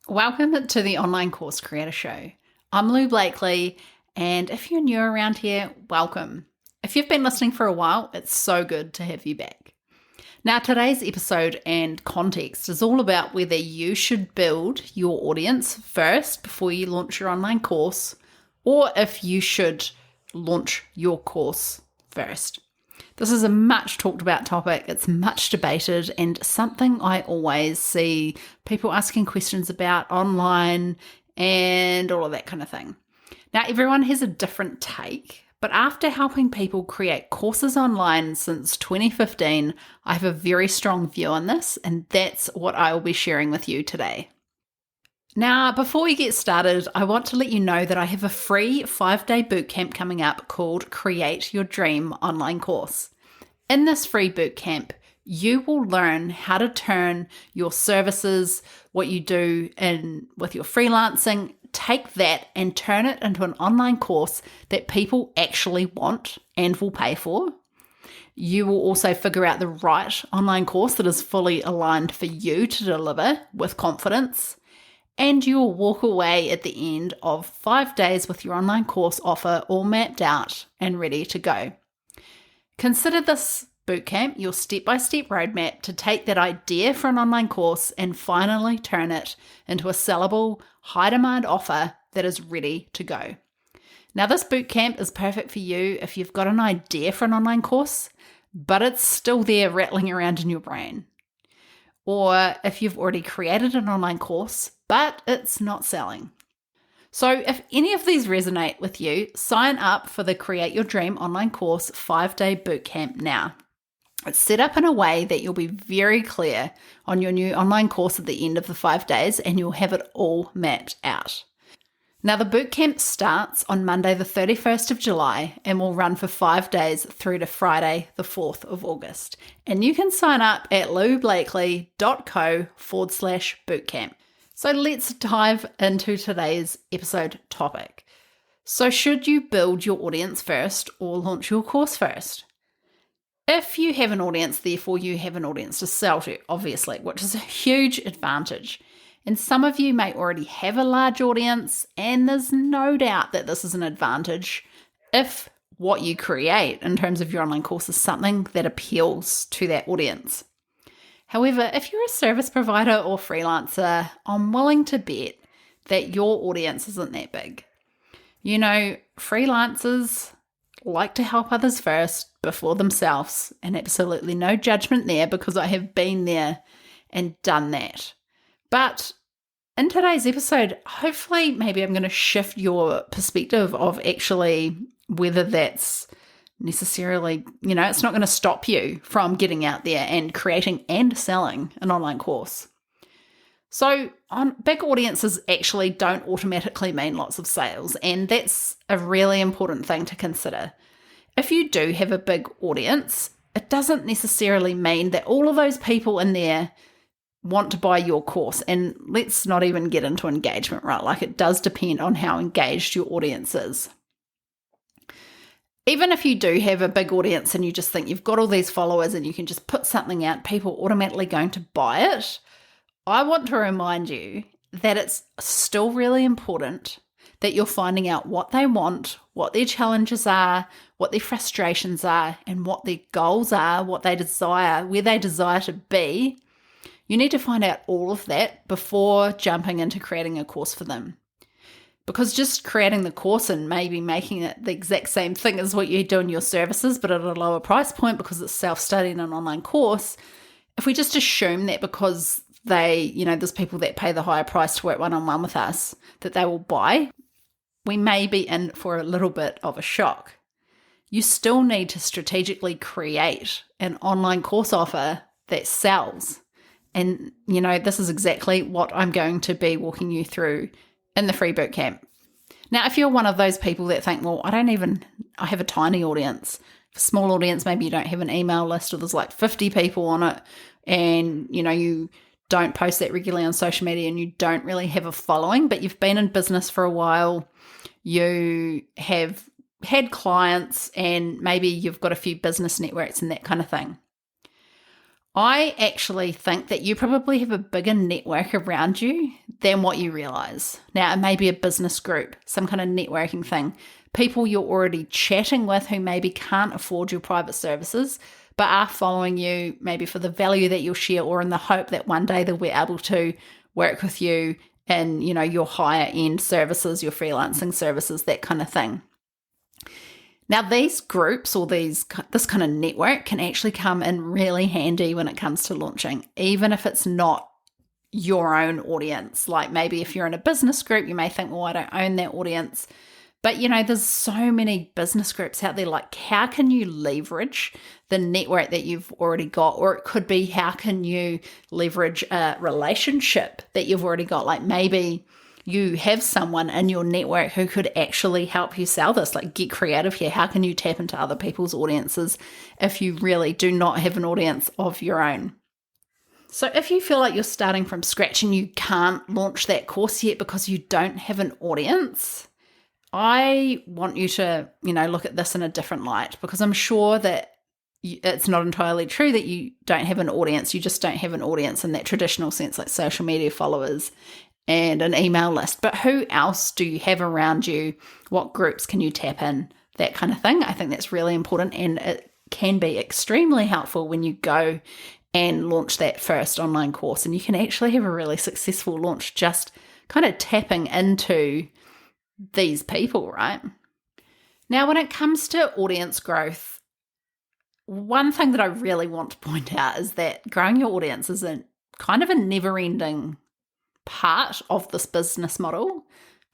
Welcome to the Online Course Creator Show. I'm Lou Blakely, and if you're new around here, welcome. If you've been listening for a while, it's so good to have you back. Now, today's episode and context is all about whether you should build your audience first before you launch your online course, or if you should launch your course first. This is a much talked about topic. It's much debated and something I always see people asking questions about online and all of that kind of thing. Now, everyone has a different take, but after helping people create courses online since 2015, I have a very strong view on this, and that's what I will be sharing with you today. Now, before we get started, I want to let you know that I have a free 5-day bootcamp coming up called Create Your Dream Online Course. In this free bootcamp, you will learn how to turn your services, what you do with your freelancing, take that and turn it into an online course that people actually want and will pay for. You will also figure out the right online course that is fully aligned for you to deliver with confidence. And you will walk away at the end of 5 days with your online course offer all mapped out and ready to go. Consider this bootcamp your step-by-step roadmap to take that idea for an online course and finally turn it into a sellable, high-demand offer that is ready to go. Now, this bootcamp is perfect for you if you've got an idea for an online course, but it's still there rattling around in your brain. Or if you've already created an online course, but it's not selling. So if any of these resonate with you, sign up for the Create Your Dream Online Course 5-day bootcamp now. It's set up in a way that you'll be very clear on your new online course at the end of the 5 days, and you'll have it all mapped out. Now, the bootcamp starts on Monday the 31st of July and will run for 5 days through to Friday the 4th of August. And you can sign up at loublakely.co/bootcamp. So let's dive into today's episode topic. So should you build your audience first or launch your course first? If you have an audience, therefore you have an audience to sell to, obviously, which is a huge advantage. And some of you may already have a large audience, and there's no doubt that this is an advantage if what you create in terms of your online course is something that appeals to that audience. However, if you're a service provider or freelancer, I'm willing to bet that your audience isn't that big. You know, freelancers like to help others first before themselves, and absolutely no judgment there because I have been there and done that. But in today's episode, hopefully maybe I'm going to shift your perspective of actually whether that's necessarily, it's not going to stop you from getting out there and creating and selling an online course. So big audiences actually don't automatically mean lots of sales, and that's a really important thing to consider. If you do have a big audience, it doesn't necessarily mean that all of those people in there want to buy your course. And let's not even get into engagement, right? Like, it does depend on how engaged your audience is. Even if you do have a big audience and you just think you've got all these followers and you can just put something out, people are automatically going to buy it, I want to remind you that it's still really important that you're finding out what they want, what their challenges are, what their frustrations are, and what their goals are, what they desire, where they desire to be. You need to find out all of that before jumping into creating a course for them. Because just creating the course and maybe making it the exact same thing as what you do in your services, but at a lower price point because it's self-study in an online course, if we just assume that because there's people that pay the higher price to work one-on-one with us, that they will buy, we may be in for a little bit of a shock. You still need to strategically create an online course offer that sells. And, this is exactly what I'm going to be walking you through in the free bootcamp. Now, if you're one of those people that think, well, I have a tiny audience, a small audience, maybe you don't have an email list or there's like 50 people on it, and, you don't post that regularly on social media and you don't really have a following, but you've been in business for a while, you have had clients, and maybe you've got a few business networks and that kind of thing. I actually think that you probably have a bigger network around you than what you realize. Now, it may be a business group, some kind of networking thing, people you're already chatting with who maybe can't afford your private services, but are following you maybe for the value that you'll share or in the hope that one day they'll be able to work with you in, your higher end services, your freelancing services, that kind of thing. Now, these groups or this kind of network can actually come in really handy when it comes to launching, even if it's not your own audience. Like maybe if you're in a business group, you may think, well, I don't own that audience. But, there's so many business groups out there. Like, how can you leverage the network that you've already got? Or it could be, how can you leverage a relationship that you've already got? Like maybe you have someone in your network who could actually help you sell this. Like, get creative here. How can you tap into other people's audiences if you really do not have an audience of your own? So if you feel like you're starting from scratch and you can't launch that course yet because you don't have an audience, I want you to, look at this in a different light, because I'm sure that it's not entirely true that you don't have an audience. You just don't have an audience in that traditional sense, like social media followers and an email list. But who else do you have around you? What groups can you tap in? That kind of thing. I think that's really important, and it can be extremely helpful when you go and launch that first online course. And you can actually have a really successful launch just kind of tapping into these people, right? Now, when it comes to audience growth, one thing that I really want to point out is that growing your audience is kind of a never-ending part of this business model.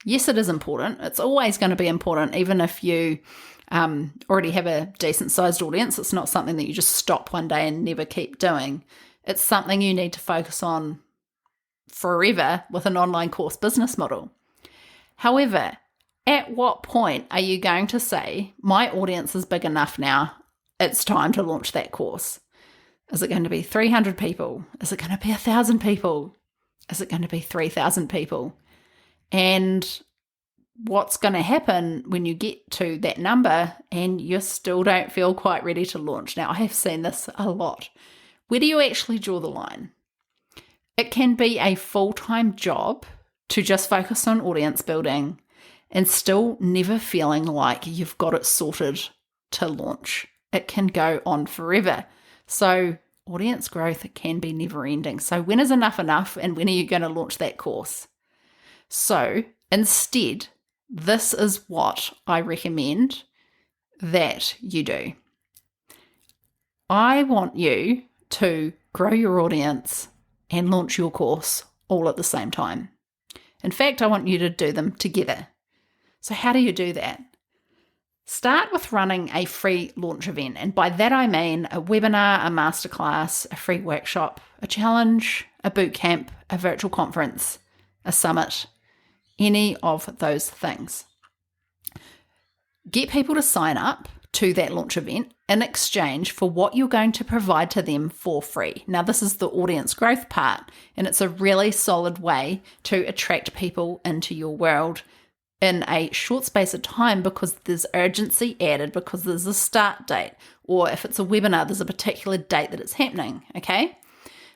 Yes, it is important. It's always going to be important, even if you already have a decent sized audience. It's not something that you just stop one day and never keep doing. It's something you need to focus on forever with an online course business model. However, at what point are you going to say, my audience is big enough now, it's time to launch that course? Is it going to be 300 people? Is it going to be 1,000 people? Is it going to be 3,000 people? And what's going to happen when you get to that number and you still don't feel quite ready to launch? Now, I have seen this a lot. Where do you actually draw the line? It can be a full-time job to just focus on audience building and still never feeling like you've got it sorted to launch. It can go on forever. So audience growth can be never ending. So when is enough, and when are you going to launch that course? So instead, this is what I recommend that you do. I want you to grow your audience and launch your course all at the same time. In fact, I want you to do them together. So how do you do that? Start with running a free launch event. And by that I mean a webinar, a masterclass, a free workshop, a challenge, a boot camp, a virtual conference, a summit, any of those things. Get people to sign up to that launch event in exchange for what you're going to provide to them for free. Now, this is the audience growth part, and it's a really solid way to attract people into your world in a short space of time, because there's urgency added, because there's a start date, or if it's a webinar, there's a particular date that it's happening, okay?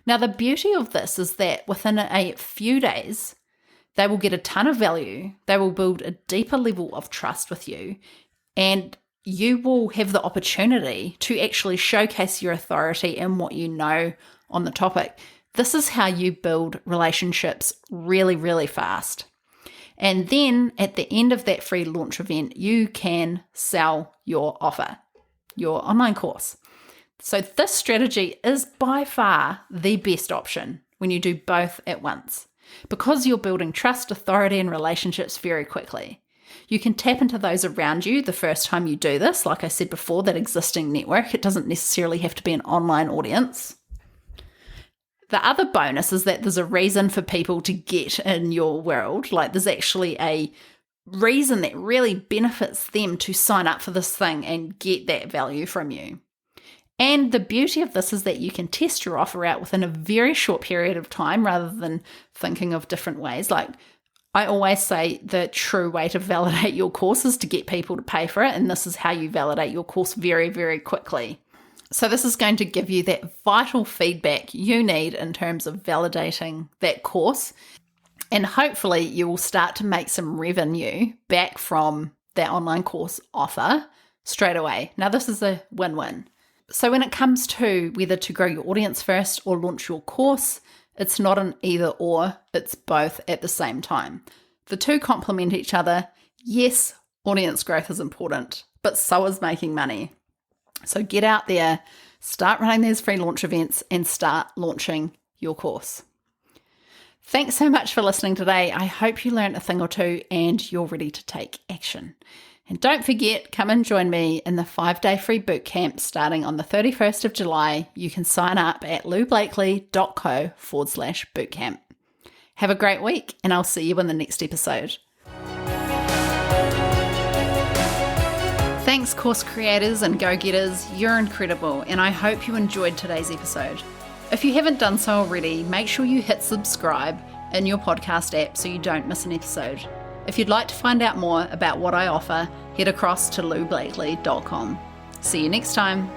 Now, the beauty of this is that within a few days, they will get a ton of value, they will build a deeper level of trust with you, and you will have the opportunity to actually showcase your authority and what you know on the topic. This is how you build relationships really, really fast. And then at the end of that free launch event, you can sell your offer, your online course. So this strategy is by far the best option when you do both at once, because you're building trust, authority, and relationships very quickly. You can tap into those around you the first time you do this. Like I said before, that existing network, it doesn't necessarily have to be an online audience. The other bonus is that there's a reason for people to get in your world. Like there's actually a reason that really benefits them to sign up for this thing and get that value from you. And the beauty of this is that you can test your offer out within a very short period of time rather than thinking of different ways. Like I always say, the true way to validate your course is to get people to pay for it. And this is how you validate your course very, very quickly. So this is going to give you that vital feedback you need in terms of validating that course. And hopefully you will start to make some revenue back from that online course offer straight away. Now, this is a win-win. So when it comes to whether to grow your audience first or launch your course, it's not an either or, it's both at the same time. The two complement each other. Yes, audience growth is important, but so is making money. So get out there, start running these free launch events, and start launching your course. Thanks so much for listening today. I hope you learned a thing or two and you're ready to take action. And don't forget, come and join me in the 5-day free bootcamp starting on the 31st of July. You can sign up at loublakely.co/bootcamp. Have a great week, and I'll see you in the next episode. Thanks, course creators and go-getters. You're incredible, and I hope you enjoyed today's episode. If you haven't done so already, make sure you hit subscribe in your podcast app so you don't miss an episode. If you'd like to find out more about what I offer, head across to loublakely.com. See you next time.